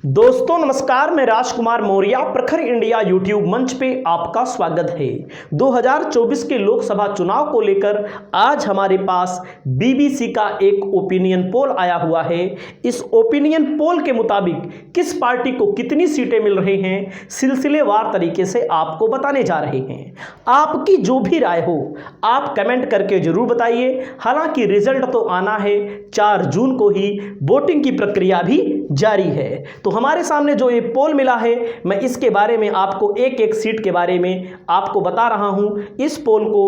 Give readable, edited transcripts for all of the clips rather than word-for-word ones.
दोस्तों नमस्कार, मैं राजकुमार मौर्य प्रखर इंडिया यूट्यूब मंच पे आपका स्वागत है। 2024 के लोकसभा चुनाव को लेकर आज हमारे पास बीबीसी का एक ओपिनियन पोल आया हुआ है। इस ओपिनियन पोल के मुताबिक किस पार्टी को कितनी सीटें मिल रही हैं, सिलसिलेवार तरीके से आपको बताने जा रहे हैं। आपकी जो भी राय हो आप कमेंट करके जरूर बताइए। हालांकि रिजल्ट तो आना है 4 जून को ही, वोटिंग की प्रक्रिया भी जारी है। तो हमारे सामने जो ये पोल मिला है, मैं इसके बारे में आपको एक एक सीट के बारे में आपको बता रहा हूं। इस पोल को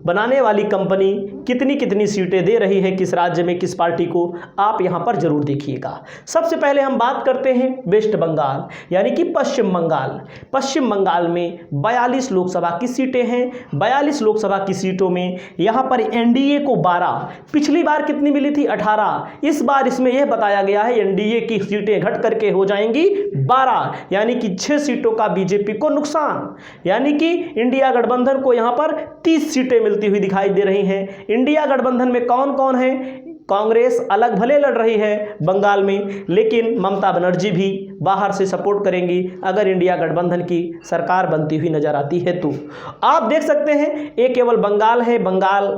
बनाने वाली कंपनी कितनी कितनी सीटें दे रही है, किस राज्य में किस पार्टी को, आप यहां पर जरूर देखिएगा। सबसे पहले हम बात करते हैं वेस्ट बंगाल यानी कि पश्चिम बंगाल। पश्चिम बंगाल में 42 लोकसभा की सीटें हैं। 42 लोकसभा की सीटों में यहां पर एनडीए को 12, पिछली बार कितनी मिली थी 18, इस बार इसमें यह बताया गया है एनडीए की सीटें घट करके हो जाएंगी 12, यानी कि 6 सीटों का बीजेपी को नुकसान। यानी कि इंडिया गठबंधन को यहां पर 30 सीटें मिलती हुई दिखाई दे रही हैं। इंडिया गठबंधन में कौन कौन है? कांग्रेस अलग भले लड़ रही है बंगाल में, लेकिन ममता बनर्जी भी बाहर से सपोर्ट करेंगी अगर इंडिया गठबंधन की सरकार बनती हुई नजर आती है। तो आप देख सकते हैं ये केवल बंगाल है। बंगाल,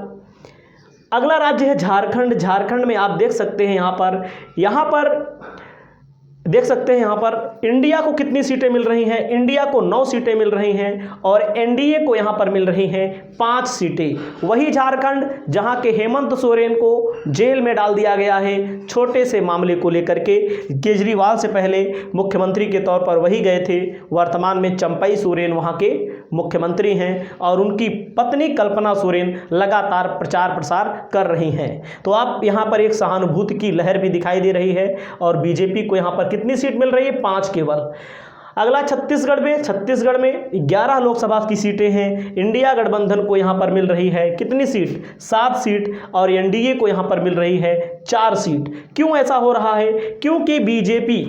अगला राज्य है झारखंड। झारखंड में आप देख सकते हैं यहां पर देख सकते हैं यहां पर इंडिया को कितनी सीटें मिल रही हैं। इंडिया को 9 सीटें मिल रही हैं और एनडीए को यहां पर मिल रही हैं 5 सीटें। वही झारखंड जहां के हेमंत सोरेन को जेल में डाल दिया गया है छोटे से मामले को लेकर के। केजरीवाल से पहले मुख्यमंत्री के तौर पर वही गए थे। वर्तमान में चंपई सोरेन वहां के मुख्यमंत्री हैं और उनकी पत्नी कल्पना सोरेन लगातार प्रचार प्रसार कर रही हैं। तो आप यहां पर एक सहानुभूति की लहर भी दिखाई दे रही है और बीजेपी को यहां पर कितनी सीट मिल रही है? 5 केवल। अगला छत्तीसगढ़ में 11 लोकसभा की सीटें हैं। इंडिया गठबंधन को यहां पर मिल रही है कितनी सीट? 7 सीट और एनडीए को यहां पर मिल रही है 4 सीट। क्यों ऐसा हो रहा है? क्योंकि बीजेपी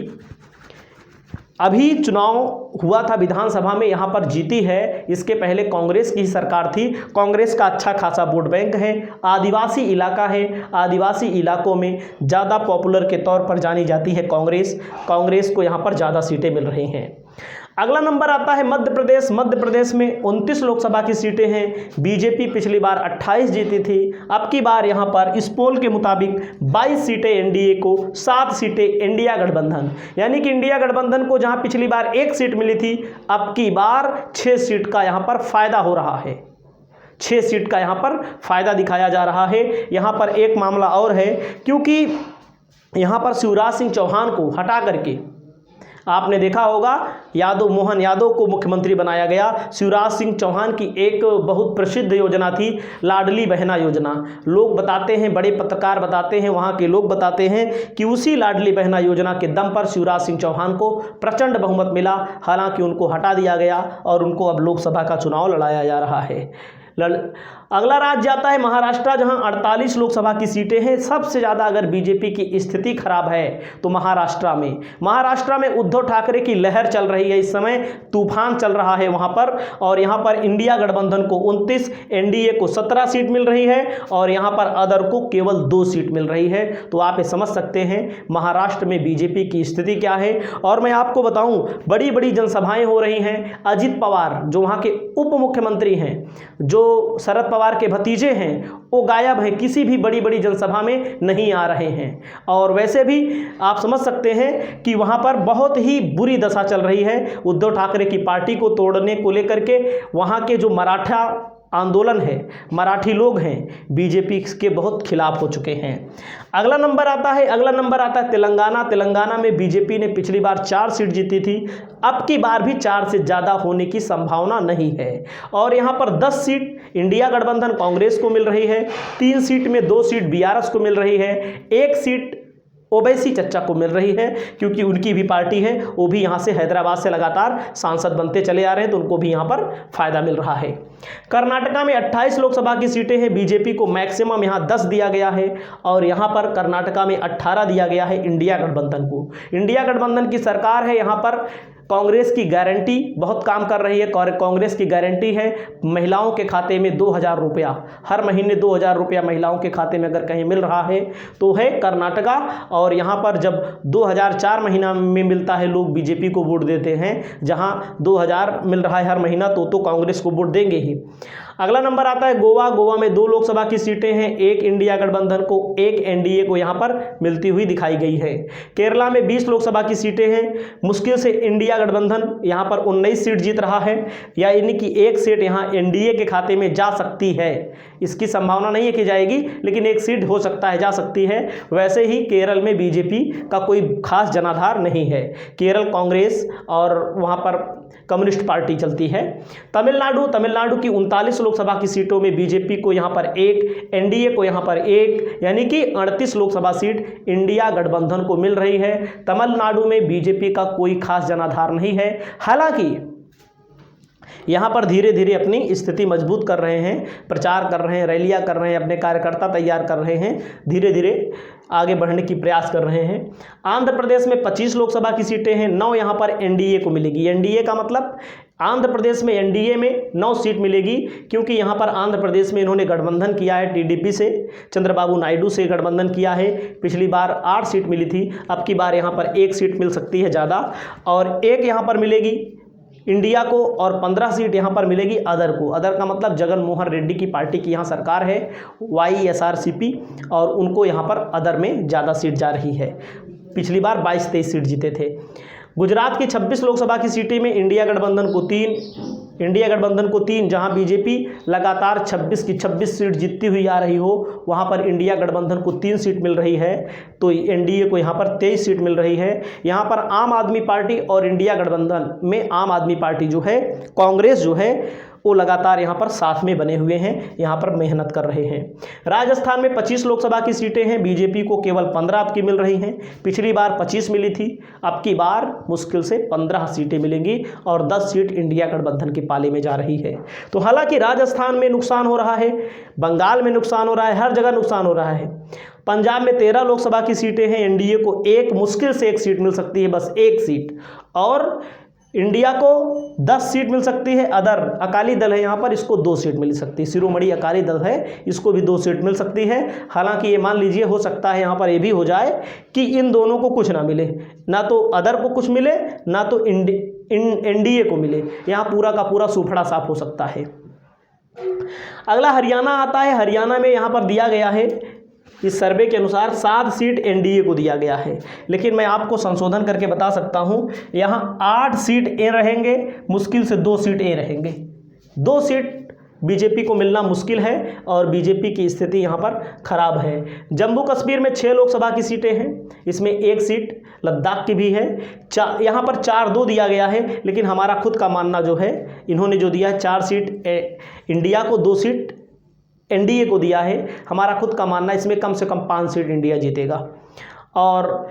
अभी चुनाव हुआ था विधानसभा में, यहां पर जीती है। इसके पहले कांग्रेस की सरकार थी। कांग्रेस का अच्छा खासा वोट बैंक है, आदिवासी इलाका है। आदिवासी इलाकों में ज़्यादा पॉपुलर के तौर पर जानी जाती है कांग्रेस को यहां पर ज़्यादा सीटें मिल रही हैं। अगला नंबर आता है मध्य प्रदेश। मध्य प्रदेश में 29 लोकसभा की सीटें हैं। बीजेपी पिछली बार 28 जीती थी। अब की बार यहां पर इस पोल के मुताबिक 22 सीटें एनडीए को, 7 सीटें इंडिया गठबंधन। यानी कि इंडिया गठबंधन को जहां पिछली बार 1 सीट मिली थी, अब की बार 6 सीट का यहां पर फायदा हो रहा है। 6 सीट का यहां पर फायदा दिखाया जा रहा है। यहां पर एक मामला और है, क्योंकि यहां पर शिवराज सिंह चौहान को हटा करके, आपने देखा होगा मोहन यादव को मुख्यमंत्री बनाया गया। शिवराज सिंह चौहान की एक बहुत प्रसिद्ध योजना थी लाडली बहना योजना। लोग बताते हैं, बड़े पत्रकार बताते हैं, वहाँ के लोग बताते हैं कि उसी लाडली बहना योजना के दम पर शिवराज सिंह चौहान को प्रचंड बहुमत मिला। हालांकि उनको हटा दिया गया और उनको अब लोकसभा का चुनाव लड़ाया जा रहा है। अगला राज्य आता है महाराष्ट्र, जहां 48 लोकसभा की सीटें हैं। सबसे ज़्यादा अगर बीजेपी की स्थिति खराब है तो महाराष्ट्र में उद्धव ठाकरे की लहर चल रही है। इस समय तूफान चल रहा है वहां पर। और यहां पर इंडिया गठबंधन को 29, एनडीए को 17 सीट मिल रही है और यहां पर अदर को केवल 2 सीट मिल रही है। तो आप ये समझ सकते हैं महाराष्ट्र में बीजेपी की स्थिति क्या है। और मैं आपको बताऊं, बड़ी बड़ी जनसभाएं हो रही हैं। अजित पवार जो वहां के उप मुख्यमंत्री हैं, जो शरद पवार के भतीजे हैं, वो गायब हैं, किसी भी बड़ी बड़ी जनसभा में नहीं आ रहे हैं। और वैसे भी आप समझ सकते हैं कि वहां पर बहुत ही बुरी दशा चल रही है उद्धव ठाकरे की पार्टी को तोड़ने को लेकर के। वहां के जो मराठा आंदोलन है, मराठी लोग हैं, बीजेपी के बहुत खिलाफ हो चुके हैं। अगला नंबर आता है तेलंगाना। तेलंगाना में बीजेपी ने पिछली बार 4 सीट जीती थी। अब की बार भी 4 से ज़्यादा होने की संभावना नहीं है। और यहाँ पर 10 सीट इंडिया गठबंधन कांग्रेस को मिल रही है, 3 सीट में 2 सीट बीआरएस को मिल रही है, 1 सीट ओवैसी चच्चा को मिल रही है, क्योंकि उनकी भी पार्टी है, वो भी यहाँ से हैदराबाद से लगातार सांसद बनते चले आ रहे हैं, तो उनको भी यहाँ पर फायदा मिल रहा है। कर्नाटका में 28 लोकसभा की सीटें हैं। बीजेपी को मैक्सिमम यहाँ 10 दिया गया है और यहाँ पर कर्नाटका में 18 दिया गया है इंडिया गठबंधन को। इंडिया गठबंधन की सरकार है यहाँ पर। कांग्रेस की गारंटी बहुत काम कर रही है। कांग्रेस की गारंटी है महिलाओं के खाते में 2000 रुपया, हर महीने 2000 रुपया महिलाओं के खाते में अगर कहीं मिल रहा है तो है कर्नाटका। और यहाँ पर जब 2004 महीना में मिलता है, लोग बीजेपी को वोट देते हैं। जहाँ 2000 मिल रहा है हर महीना तो कांग्रेस को वोट देंगे ही। अगला नंबर आता है गोवा। गोवा में 2 लोकसभा की सीटें हैं, एक इंडिया गठबंधन को, एक एनडीए को यहाँ पर मिलती हुई दिखाई गई है। केरला में 20 लोकसभा की सीटें हैं, मुश्किल से इंडिया गठबंधन यहाँ पर 19 सीट जीत रहा है, यानी कि एक सीट यहाँ एनडीए के खाते में जा सकती है। इसकी संभावना नहीं है कि जाएगी, लेकिन एक सीट हो सकता है जा सकती है। वैसे ही केरल में बीजेपी का कोई खास जनाधार नहीं है, केरल कांग्रेस और वहाँ पर कम्युनिस्ट पार्टी चलती है। तमिलनाडु की 39 लोकसभा की सीटों में बीजेपी को यहाँ पर 1, एनडीए को यहाँ पर 1, यानी कि 38 लोकसभा सीट इंडिया गठबंधन को मिल रही है। तमिलनाडु में बीजेपी का कोई खास जनाधार नहीं है। हालांकि यहाँ पर धीरे धीरे अपनी स्थिति मजबूत कर रहे हैं, प्रचार कर रहे हैं, रैलियाँ कर रहे हैं, अपने कार्यकर्ता तैयार कर रहे हैं, धीरे धीरे आगे बढ़ने की प्रयास कर रहे हैं। आंध्र प्रदेश में 25 लोकसभा की सीटें हैं, 9 यहाँ पर एनडीए को मिलेगी। एनडीए का मतलब आंध्र प्रदेश में एनडीए में 9 सीट मिलेगी, क्योंकि यहाँ पर आंध्र प्रदेश में इन्होंने गठबंधन किया है टीडीपी से, चंद्रबाबू नायडू से गठबंधन किया है। पिछली बार 8 सीट मिली थी, अब की बार यहाँ पर 1 सीट मिल सकती है ज़्यादा, और 1 यहाँ पर मिलेगी इंडिया को और 15 सीट यहाँ पर मिलेगी अदर को। अदर का मतलब जगन मोहन रेड्डी की पार्टी की यहाँ सरकार है, YSRCP, और उनको यहाँ पर अदर में ज़्यादा सीट जा रही है। पिछली बार 22-23 सीट जीते थे। गुजरात की 26 लोकसभा की सीटें में इंडिया गठबंधन को 3, जहां बीजेपी लगातार 26 की 26 सीट जीतती हुई आ रही हो, वहां पर इंडिया गठबंधन को 3 सीट मिल रही है, तो एनडीए को यहां पर 23 सीट मिल रही है। यहां पर आम आदमी पार्टी और इंडिया गठबंधन में आम आदमी पार्टी जो है, कांग्रेस जो है, वो लगातार यहाँ पर साथ में बने हुए हैं, यहाँ पर मेहनत कर रहे हैं। राजस्थान में 25 लोकसभा की सीटें हैं, बीजेपी को केवल 15 अब की मिल रही हैं। पिछली बार 25 मिली थी, अब की बार मुश्किल से 15 सीटें मिलेंगी और 10 सीट इंडिया गठबंधन के पाले में जा रही है। तो हालांकि राजस्थान में नुकसान हो रहा है, बंगाल में नुकसान हो रहा है, हर जगह नुकसान हो रहा है। पंजाब में 13 लोकसभा की सीटें हैं, एनडीए को मुश्किल से 1 सीट मिल सकती है, बस 1 सीट, और इंडिया को 10 सीट मिल सकती है। अदर अकाली दल है यहाँ पर, इसको 2 सीट मिल सकती है। शिरोमणि अकाली दल है, इसको भी 2 सीट मिल सकती है। हालांकि ये मान लीजिए, हो सकता है यहाँ पर ये भी हो जाए कि इन दोनों को कुछ ना मिले, ना तो अदर को कुछ मिले, ना तो एनडीए को मिले। यहाँ पूरा का पूरा सूफड़ा साफ हो सकता है। अगला हरियाणा आता है। हरियाणा में यहाँ पर दिया गया है, इस सर्वे के अनुसार 7 सीट एनडीए को दिया गया है, लेकिन मैं आपको संशोधन करके बता सकता हूं, यहां 8 सीट ए रहेंगे, मुश्किल से 2 सीट ए रहेंगे। 2 सीट बीजेपी को मिलना मुश्किल है और बीजेपी की स्थिति यहां पर खराब है। जम्मू कश्मीर में 6 लोकसभा की सीटें हैं, इसमें 1 सीट लद्दाख की भी है। यहाँ पर 4-2 दिया गया है, लेकिन हमारा खुद का मानना जो है, इन्होंने जो दिया है 4 सीट इंडिया को, 2 सीट एनडीए को दिया है। हमारा खुद का मानना, इसमें कम से कम 5 सीट इंडिया जीतेगा। और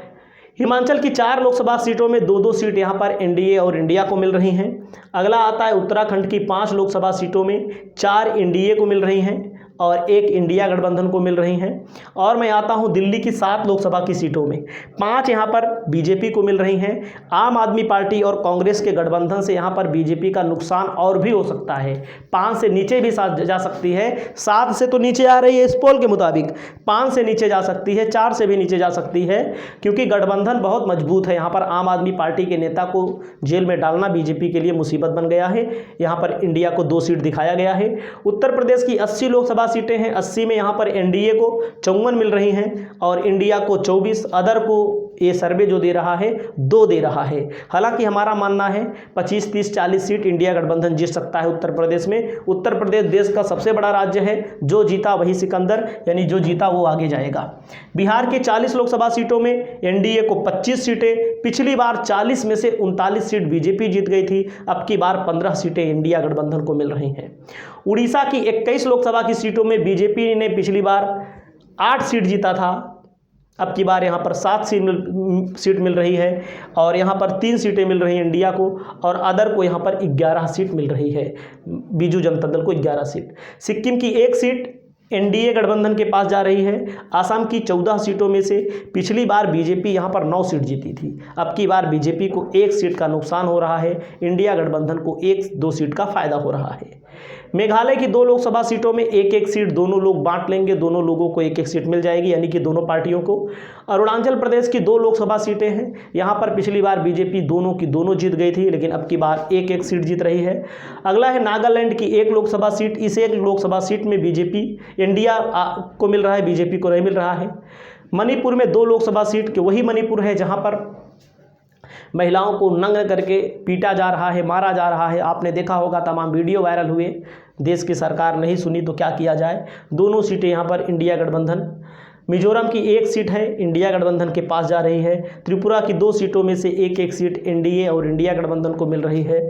हिमाचल की 4 लोकसभा सीटों में 2-2 सीट यहाँ पर एनडीए और इंडिया को मिल रही हैं। अगला आता है उत्तराखंड की 5 लोकसभा सीटों में 4 एनडीए को मिल रही हैं और 1 इंडिया गठबंधन को मिल रही हैं। और मैं आता हूं दिल्ली की 7 लोकसभा की सीटों में 5 यहां पर बीजेपी को मिल रही हैं। आम आदमी पार्टी और कांग्रेस के गठबंधन से यहां पर बीजेपी का नुकसान और भी हो सकता है, 5 से नीचे भी जा सकती है। 7 से तो नीचे आ रही है इस पोल के मुताबिक, 5 से नीचे जा सकती है, 4 से भी नीचे जा सकती है, क्योंकि गठबंधन बहुत मजबूत है। यहाँ पर आम आदमी पार्टी के नेता को जेल में डालना बीजेपी के लिए मुसीबत बन गया है। यहाँ पर इंडिया को 2 सीट दिखाया गया है। उत्तर प्रदेश की 80 लोकसभा सीटें हैं, 80 में यहाँ पर एनडीए को 54 मिल रही हैं और इंडिया को 24, अदर को ये सर्वे जो दे रहा है 2 दे रहा है। हालांकि हमारा मानना है 25, 30, 40 सीट इंडिया गठबंधन जीत सकता है उत्तर प्रदेश में। उत्तर प्रदेश देश का सबसे बड़ा राज्य है, जो जीता वही सिकंदर, यानी जो जीता वो आगे जाएगा। बिहार की 40 लोकसभा सीटों में एनडीए को 25 सीटें, पिछली बार 40 में से 39 सीट बीजेपी जीत गई थी, अब की बार 15 सीटें इंडिया गठबंधन को मिल रही हैं। उड़ीसा की 21 लोकसभा की सीटों में बीजेपी ने पिछली बार 8 सीट जीता था, अब की बार यहाँ पर 7 सीट मिल रही है और यहाँ पर 3 सीटें मिल रही हैं इंडिया को और अदर को यहाँ पर 11 सीट मिल रही है, बीजू जनता दल को 11 सीट। सिक्किम की 1 सीट एनडीए गठबंधन के पास जा रही है। आसाम की 14 सीटों में से पिछली बार बीजेपी यहां पर 9 सीट जीती थी। अब की बार बीजेपी को 1 सीट का नुकसान हो रहा है, इंडिया गठबंधन को 1-2 सीट का फायदा हो रहा है। मेघालय की 2 लोकसभा सीटों में 1-1 सीट दोनों लोग बांट लेंगे, दोनों लोगों को 1-1 सीट मिल जाएगी, यानी कि दोनों पार्टियों को। अरुणाचल प्रदेश की 2 लोकसभा सीटें हैं, यहाँ पर पिछली बार बीजेपी दोनों की दोनों जीत गई थी, लेकिन अब की बार 1-1 सीट जीत रही है। अगला है नागालैंड की 1 लोकसभा सीट। इस 1 लोकसभा सीट में बीजेपी इंडिया को मिल रहा है, बीजेपी को नहीं मिल रहा है। मणिपुर में 2 लोकसभा सीट, वही मणिपुर है जहाँ पर महिलाओं को नंग करके पीटा जा रहा है, मारा जा रहा है। आपने देखा होगा, तमाम वीडियो वायरल हुए। देश की सरकार नहीं सुनी तो क्या किया जाए। दोनों सीटें यहाँ पर इंडिया गठबंधन। मिजोरम की 1 सीट है, इंडिया गठबंधन के पास जा रही है। त्रिपुरा की 2 सीटों में से 1-1 सीट एनडीए और इंडिया गठबंधन को मिल रही है।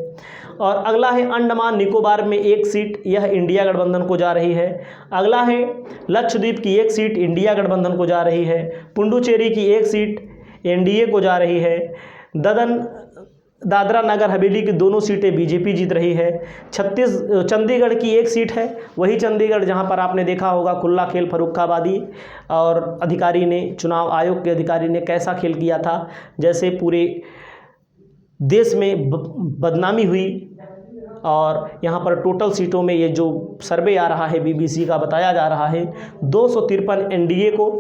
और अगला है अंडमान निकोबार में 1 सीट, यह इंडिया गठबंधन को जा रही है। अगला है लक्षद्वीप की 1 सीट, इंडिया गठबंधन को जा रही है। पुडुचेरी की 1 सीट एनडीए को जा रही है। दादरा नगर हवेली की दोनों सीटें बीजेपी जीत रही है। चंडीगढ़ की 1 सीट है, वही चंडीगढ़ जहां पर आपने देखा होगा खुला खेल फर्रुखाबादी और अधिकारी ने, चुनाव आयोग के अधिकारी ने कैसा खेल किया था, जैसे पूरे देश में बदनामी हुई। और यहाँ पर टोटल सीटों में ये जो सर्वे आ रहा है बीबीसी का, बताया जा रहा है 253 एनडीए को,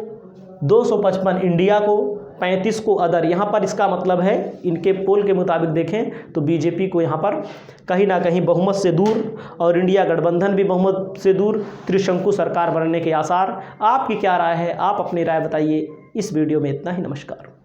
255 इंडिया को, 35 को अदर। यहाँ पर इसका मतलब है, इनके पोल के मुताबिक देखें तो बीजेपी को यहाँ पर कहीं ना कहीं बहुमत से दूर, और इंडिया गठबंधन भी बहुमत से दूर, त्रिशंकु सरकार बनने के आसार। आपकी क्या राय है? आप अपनी राय बताइए। इस वीडियो में इतना ही। नमस्कार।